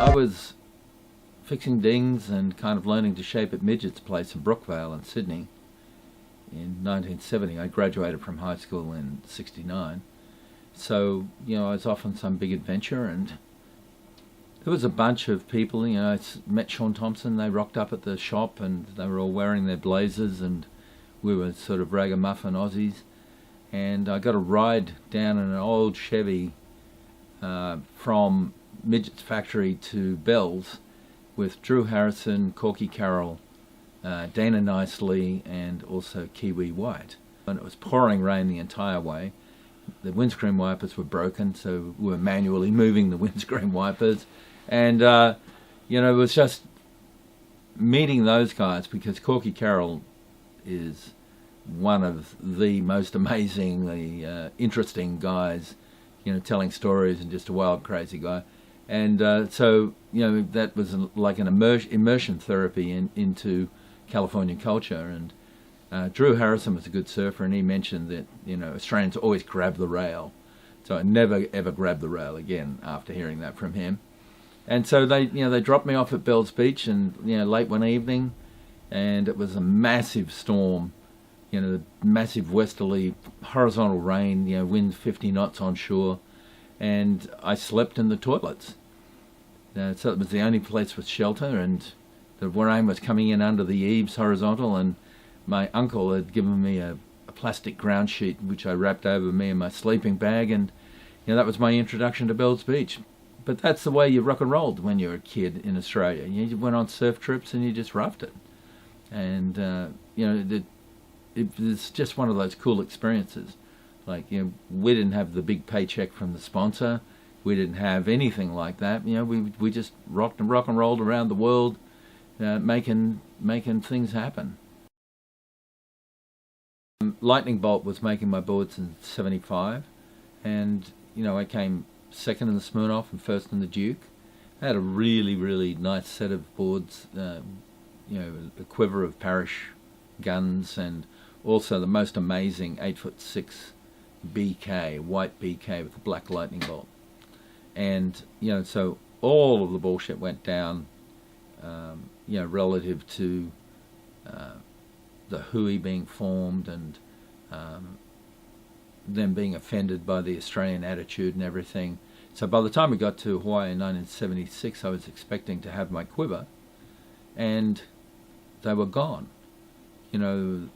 I was fixing dings and kind of learning to shape at Midget's place in Brookvale in Sydney in 1970. I graduated from high school in '69. So, I was off on some big adventure, and there was a bunch of people. I met Sean Thompson. They rocked up at the shop and they were all wearing their blazers, and we were sort of ragamuffin Aussies. And I got a ride down in an old Chevy from Midget's factory to Bell's with Drew Harrison, Corky Carroll, Dana Nicely, and also Kiwi White. And it was pouring rain the entire way. The windscreen wipers were broken, so we were manually moving the windscreen wipers. And, it was just meeting those guys, because Corky Carroll is one of the most amazingly interesting guys, telling stories, and just a wild, crazy guy. And so that was like an immersion therapy into Californian culture. And Drew Harrison was a good surfer, and he mentioned that Australians always grab the rail. So I never ever grabbed the rail again after hearing that from him. And so they dropped me off at Bells Beach, and late one evening, and it was a massive storm. Massive westerly horizontal rain. Wind 50 knots on shore, and I slept in the toilets. So it was the only place with shelter, and the rain was coming in under the eaves horizontal, and my uncle had given me a plastic ground sheet which I wrapped over me in my sleeping bag, and that was my introduction to Bells Beach. But that's the way you rock and rolled when you were a kid in Australia. You went on surf trips and you just roughed it. And it's just one of those cool experiences. Like, we didn't have the big paycheck from the sponsor. We didn't have anything like that. We just rock and rolled around the world, making things happen. Lightning Bolt was making my boards in '75, and I came second in the Smirnoff and first in the Duke. I had a really, really nice set of boards, a quiver of Parrish guns, and also the most amazing 8'6" BK, white BK with a black lightning bolt. And, so all of the bullshit went down, relative to the Hui being formed, and them being offended by the Australian attitude and everything. So by the time we got to Hawaii in 1976, I was expecting to have my quiver, and they were gone. Even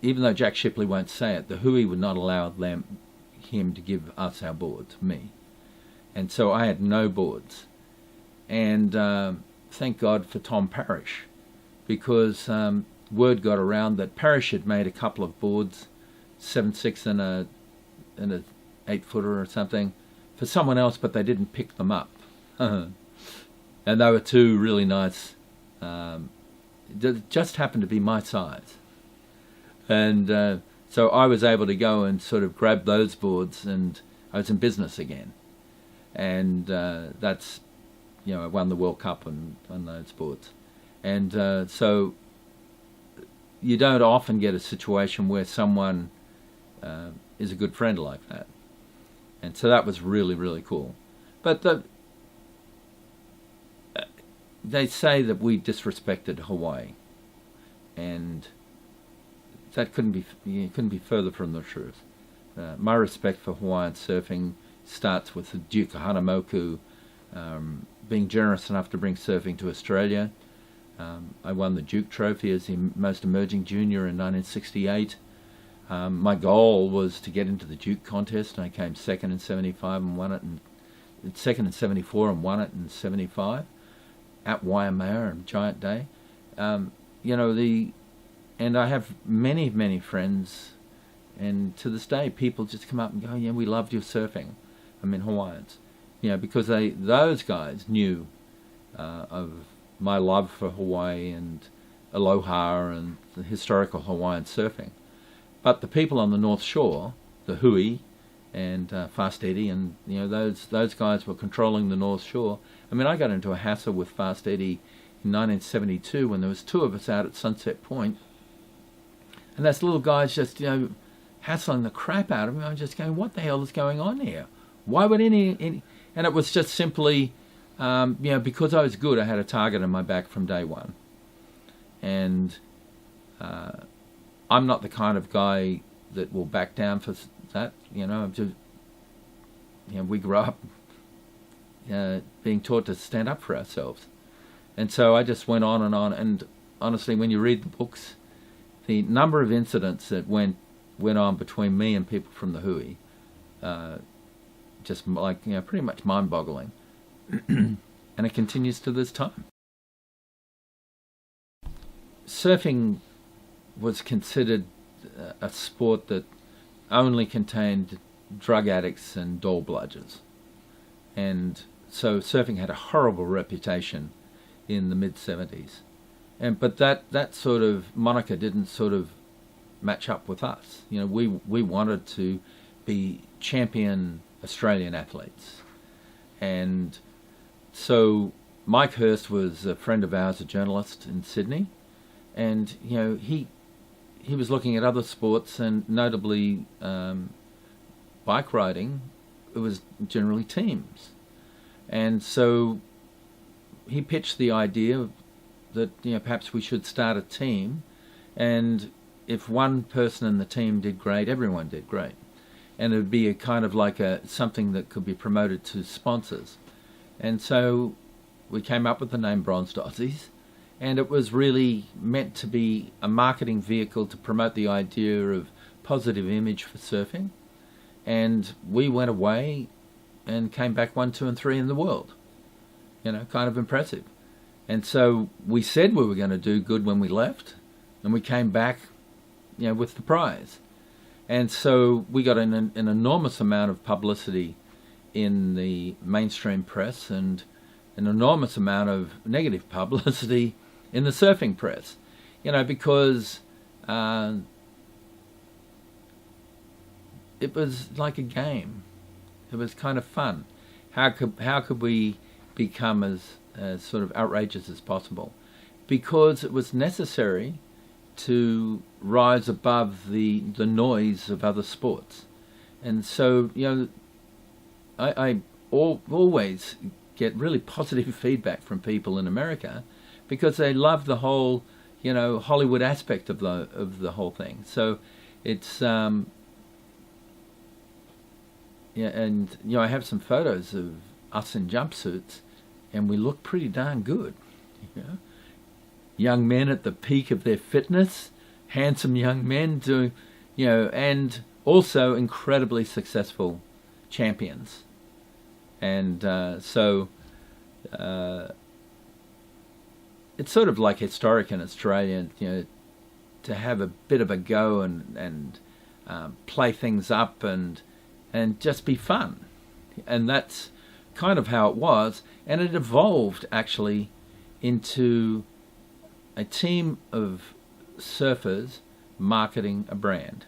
though Jack Shipley won't say it, the Hui would not allow him to give us our boards, me. And so I had no boards. And thank God for Tom Parrish, because word got around that Parrish had made a couple of boards, 7'6" and a 8-footer or something, for someone else, but they didn't pick them up. And they were two really nice, just happened to be my size. And so I was able to go and sort of grab those boards, and I was in business again. And that's, I won the World Cup on those boards. And so you don't often get a situation where someone is a good friend like that. And so that was really, really cool. But they say that we disrespected Hawaii, and that couldn't be further from the truth. My respect for Hawaiian surfing starts with the Duke of Hanamoku being generous enough to bring surfing to Australia. I won the Duke Trophy as the most emerging junior in 1968. My goal was to get into the Duke contest, and I came second in '75 and won it, and second in '74 and won it in '75 at Waimea and Giant Day. And I have many, many friends, and to this day people just come up and go, we loved your surfing. Hawaiians, because those guys knew of my love for Hawaii and aloha and the historical Hawaiian surfing. But the people on the North Shore, the Hui and Fast Eddie, and those guys were controlling the North Shore. I got into a hassle with Fast Eddie in 1972 when there was two of us out at Sunset Point, and those little guys just hassling the crap out of me. I'm just going, what the hell is going on here? Why would any And it was just simply, because I was good, I had a target on my back from day one. And I'm not the kind of guy that will back down for that. We grew up being taught to stand up for ourselves. And so I just went on. And honestly, when you read the books, the number of incidents that went on between me and people from the Hui, just pretty much mind-boggling. And it continues to this time. Surfing was considered a sport that only contained drug addicts and doll bludgers. And so surfing had a horrible reputation in the mid-70s. But that sort of moniker didn't sort of match up with us. We wanted to be champion Australian athletes. And so Mike Hurst was a friend of ours, a journalist in Sydney, and he was looking at other sports, and notably bike riding. It was generally teams, and so he pitched the idea that perhaps we should start a team, and if one person in the team did great, everyone did great, and it would be a kind of like something that could be promoted to sponsors. And so we came up with the name Bronzed Aussies, and it was really meant to be a marketing vehicle to promote the idea of positive image for surfing. And we went away and came back 1, 2, and 3 in the world. Kind of impressive. And so we said we were going to do good when we left, and we came back, with the prize. And so we got an enormous amount of publicity in the mainstream press and an enormous amount of negative publicity in the surfing press, because it was like a game. It was kind of fun. How could we become as sort of outrageous as possible? Because it was necessary to rise above the noise of other sports. And so, I always get really positive feedback from people in America because they love the whole, Hollywood aspect of the whole thing. So it's and I have some photos of us in jumpsuits, and we look pretty darn good. Young men at the peak of their fitness, handsome young men doing, and also incredibly successful champions. And so it's sort of like historic in Australia, to have a bit of a go and play things up and just be fun. And that's kind of how it was. And it evolved actually into a team of surfers marketing a brand.